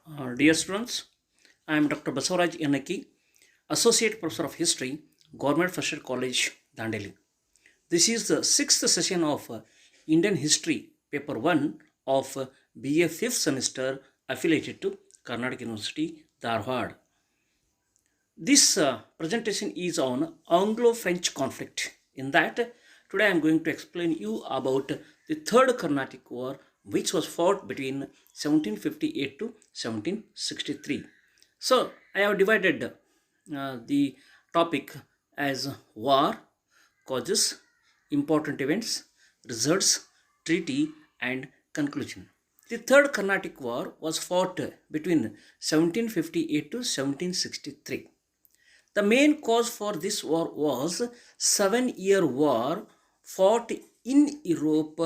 Dear students, I am Dr. Basavaraj Yanaki, Associate Professor of History, Government First Year College, Dandeli. This is the sixth session of Indian History, Paper 1 of BA 5th semester affiliated to Carnatic University, Dharwad. This presentation is on Anglo-French conflict. In that, today I am going to explain you about the Third Carnatic War, which was fought between 1758 to 1763. So, I have divided the topic as war, causes, important events, results, treaty, and conclusion. The Third Carnatic War was fought between 1758 to 1763. The main cause for this war was 7-year war fought in Europe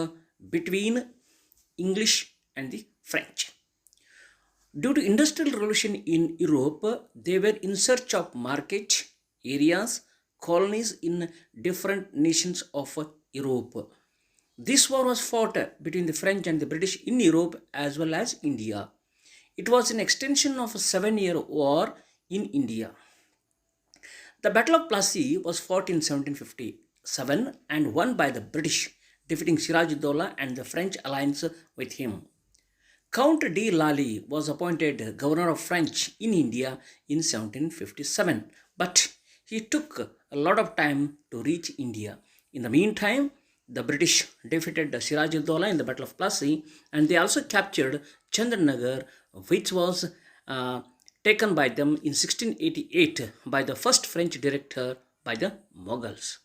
between English and the French. Due to industrial revolution in Europe, they were in search of market areas, colonies in different nations of Europe. This war was fought between the French and the British in Europe as well as India. It was an extension of a 7-year war in India. The Battle of Plassey was fought in 1757 and won by the British, defeating Siraj-ud-Dowla and the French alliance with him. Count de Lally was appointed governor of French in India in 1757, but he took a lot of time to reach India. In the meantime, the British defeated Siraj-ud-Dowla in the Battle of Plassey, and they also captured Chandranagar, which was taken by them in 1688 by the first French director by the Mughals.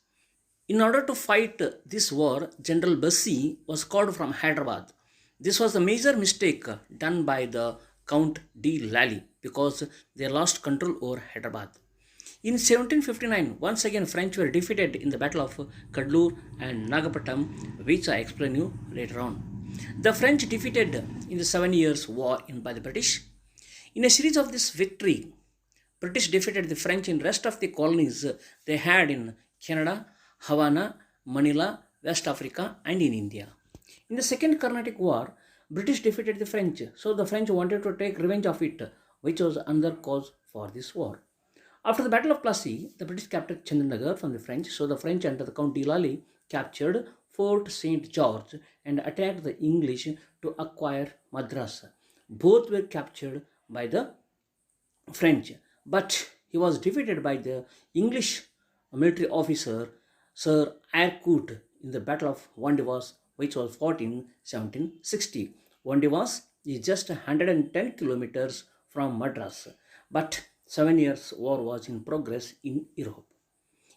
In order to fight this war, General Bassi was called from Hyderabad. This was a major mistake done by the Count de Lally because they lost control over Hyderabad. In 1759, once again French were defeated in the Battle of Kadlur and Nagapattam, which I explain you later on. The French defeated in the 7 Years' War by the British. In a series of this victory, British defeated the French in rest of the colonies they had in Canada, Havana, Manila, West Africa, and in India. In the Second Carnatic War, British defeated the French, so the French wanted to take revenge of it, which was another cause for this war. After the Battle of Plassey, the British captured Chandranagar from the French, so the French under the Count de Lally captured Fort St. George and attacked the English to acquire Madras. Both were captured by the French, but he was defeated by the English military officer Sir Eyre in the Battle of Vandevas, which was fought in 1760. Vandevas is just 110 kilometers from Madras, but 7 Years' War was in progress in Europe.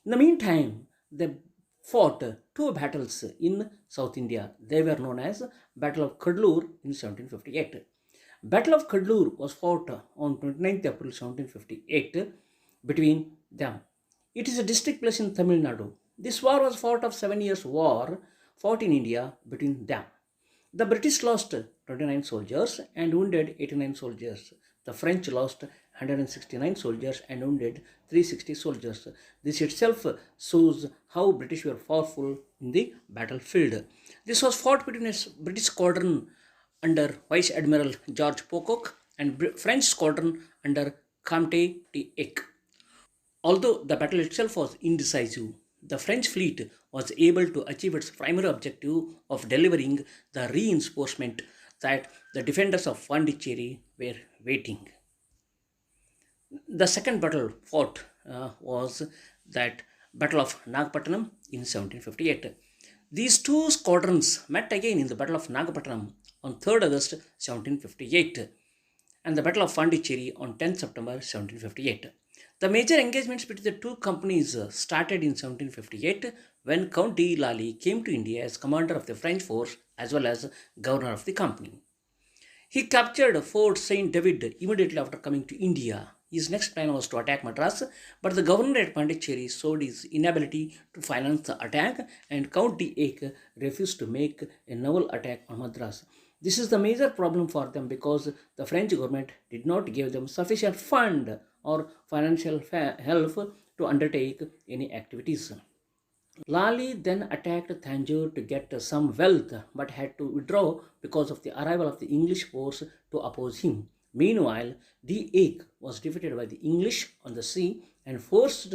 In the meantime, they fought two battles in South India. They were known as Battle of Kadlur in 1758. Battle of Kadlur was fought on 29th April 1758 between them. It is a district place in Tamil Nadu. This war was fought of 7 Years' War fought in India between them. The British lost 29 soldiers and wounded 89 soldiers. The French lost 169 soldiers and wounded 360 soldiers. This itself shows how British were powerful in the battlefield. This was fought between a British squadron under Vice Admiral George Pocock and French squadron under Comte d'Aix. Although the battle itself was indecisive, the French fleet was able to achieve its primary objective of delivering the reinforcement that the defenders of Pondicherry were waiting. The second battle fought was that Battle of Nagapattinam in 1758. These two squadrons met again in the Battle of Nagapattinam on 3rd August 1758 and the Battle of Pondicherry on 10th September 1758. The major engagements between the two companies started in 1758 when Count de Lally came to India as commander of the French force as well as governor of the company. He captured Fort St. David immediately after coming to India. His next plan was to attack Madras, but the governor at Pondicherry showed his inability to finance the attack and Count d'Aix refused to make a naval attack on Madras. This is the major problem for them because the French government did not give them sufficient fund or financial help to undertake any activities. Lally then attacked Tanjore to get some wealth but had to withdraw because of the arrival of the English force to oppose him. Meanwhile, the Ache was defeated by the English on the sea and forced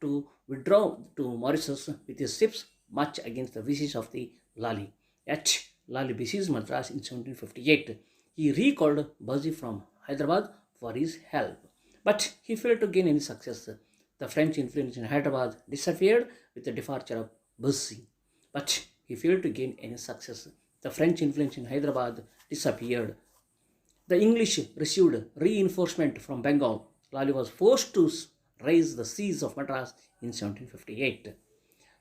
to withdraw to Mauritius with his ships much against the wishes of the Lali. Yet, Lali besieged Madras in 1758. He recalled Bazzi from Hyderabad for his help, but he failed to gain any success. The French influence in Hyderabad disappeared with the departure of Bazzi, but he failed to gain any success. The French influence in Hyderabad disappeared. The English received reinforcement from Bengal. Lally was forced to raise the siege of Madras in 1758.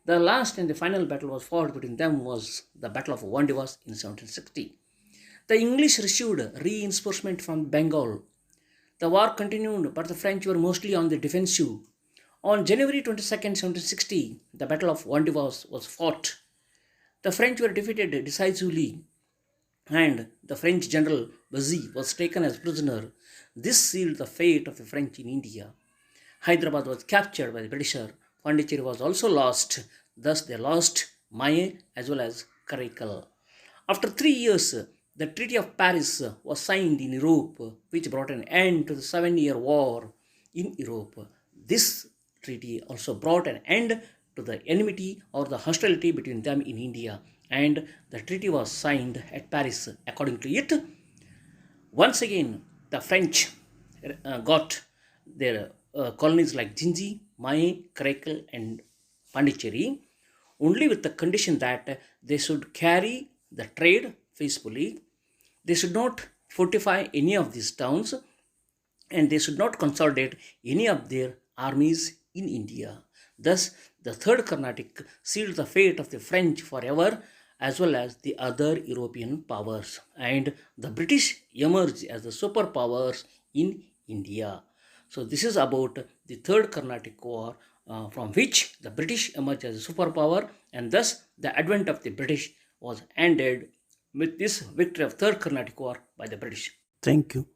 The last and the final battle was fought between them was the Battle of Vandivas in 1760. The English received reinforcement from Bengal. The war continued, but the French were mostly on the defensive. On January 22nd, 1760, the Battle of Vandivas was fought. The French were defeated decisively and the French general Bazzi was taken as prisoner. This sealed the fate of the French in India. Hyderabad was captured by the Britisher. Pondicherry was also lost. Thus, they lost Maye as well as Karaikal. After 3 years, the Treaty of Paris was signed in Europe, which brought an end to the 7-year war in Europe. This treaty also brought an end to the enmity or the hostility between them in India, and the treaty was signed at Paris. According to it, once again the French got their colonies like Jinji, Mahe, Karaikal, and Pondicherry, only with the condition that they should carry the trade peacefully, they should not fortify any of these towns, and they should not consolidate any of their armies in India. Thus, the Third Carnatic sealed the fate of the French forever as well as the other European powers, and the British emerged as the superpowers in India. So, this is about the Third Carnatic War, from which the British emerged as a superpower, and thus the advent of the British was ended with this victory of Third Carnatic War by the British. Thank you.